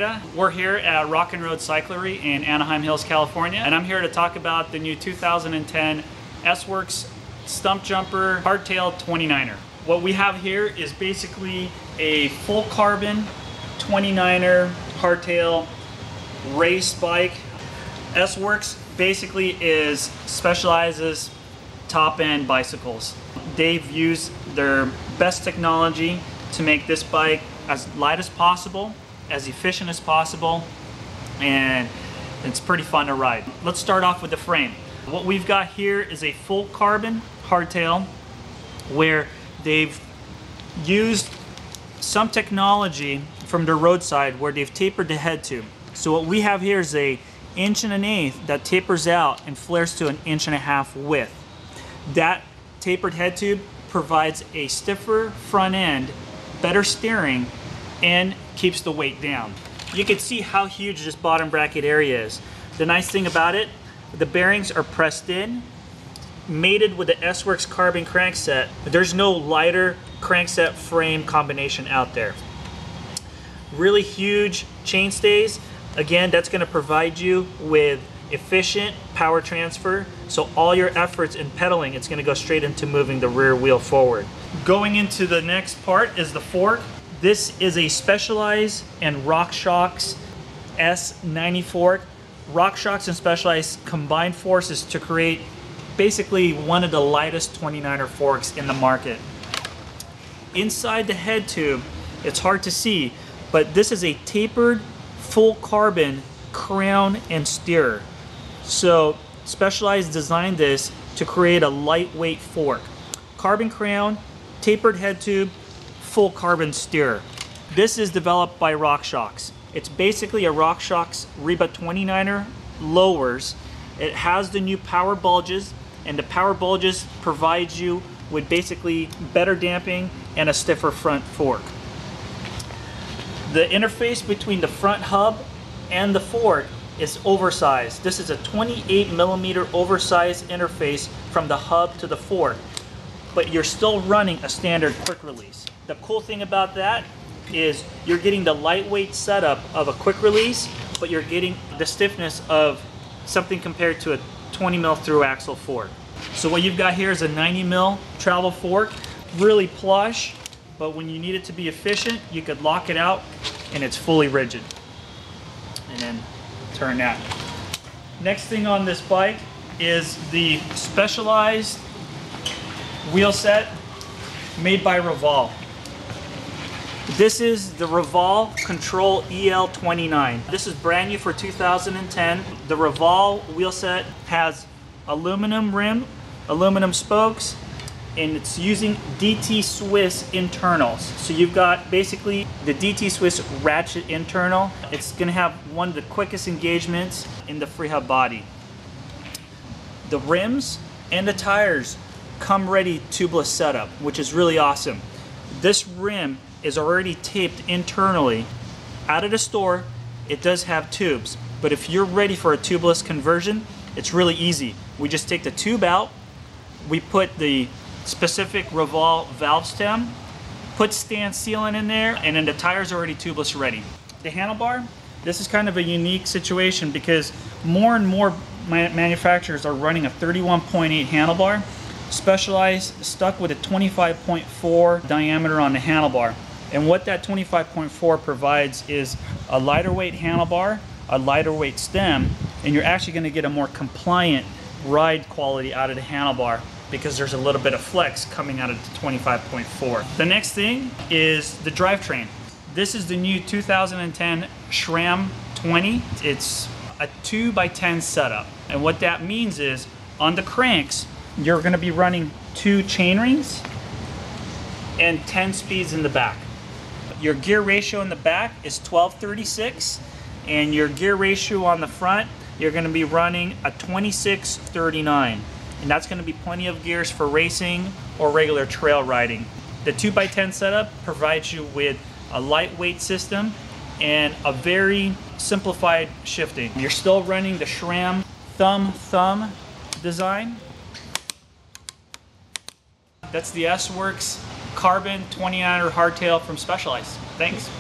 Reba. We're here at Rock and Road Cyclery in Anaheim Hills, California, and I'm here to talk about the new 2010 S-Works Stumpjumper Hardtail 29er. What we have here is basically a full carbon 29er hardtail race bike. S-Works basically specializes top-end bicycles. They've used their best technology to make this bike as light as possible, as efficient as possible, and it's pretty fun to ride. Let's start off with the frame. What we've got here is a full carbon hardtail where they've used some technology from the roadside where they've tapered the head tube. So what we have here is a 1.1 inch that tapers out and flares to 1.5 inch width. That tapered head tube provides a stiffer front end, better steering, and keeps the weight down. You can see how huge this bottom bracket area is. The nice thing about it, the bearings are pressed in, mated with the S-Works carbon crankset. There's no lighter crankset frame combination out there. Really huge chainstays. Again, that's going to provide you with efficient power transfer, so all your efforts in pedaling, it's going to go straight into moving the rear wheel forward. Going into the next part is the fork. This is a Specialized and RockShock's S90 fork. RockShock's and Specialized combined forces to create basically one of the lightest 29er forks in the market. Inside the head tube, it's hard to see, but this is a tapered full carbon crown and steerer. So Specialized designed this to create a lightweight fork. Carbon crown, tapered head tube, full carbon steerer. This is developed by RockShock's. It's basically a RockShock's Reba 29er lowers. It has the new power bulges, and the power bulges provide you with basically better damping and a stiffer front fork. The interface between the front hub and the fork is oversized. This is a 28mm oversized interface from the hub to the fork, but you're still running a standard quick release. The cool thing about that is you're getting the lightweight setup of a quick release, but you're getting the stiffness of something compared to a 20mm through axle fork. So what you've got here is a 90mm travel fork, really plush, but when you need it to be efficient, you could lock it out and it's fully rigid. And then turn that. Next thing on this bike is the Specialized wheel set made by Roval. This is the Roval Control EL29. This is brand new for 2010. The Roval wheel set has aluminum rim, aluminum spokes, and it's using DT Swiss internals. So you've got basically the DT Swiss ratchet internal. It's gonna have one of the quickest engagements in the free hub body. The rims and the tires come ready tubeless setup, which is really awesome. This rim is already taped internally. Out of the store, it does have tubes, but if you're ready for a tubeless conversion, it's really easy. We just take the tube out, we put the specific Roval valve stem, put stand sealant in there, and then the tire's already tubeless ready. The handlebar, this is kind of a unique situation because more and more manufacturers are running a 31.8 handlebar. Specialized stuck with a 25.4 diameter on the handlebar. And what that 25.4 provides is a lighter weight handlebar, a lighter weight stem, and you're actually going to get a more compliant ride quality out of the handlebar because there's a little bit of flex coming out of the 25.4. The next thing is the drivetrain. This is the new 2010 SRAM 20. It's a 2x10 setup. And what that means is on the cranks, you're going to be running 2 chain rings and 10 speeds in the back. Your gear ratio in the back is 12:36, and your gear ratio on the front, you're going to be running a 26:39. And that's going to be plenty of gears for racing or regular trail riding. The 2x10 setup provides you with a lightweight system and a very simplified shifting. You're still running the SRAM thumb design. That's the S-Works Carbon 29er hardtail from Specialized. Thanks.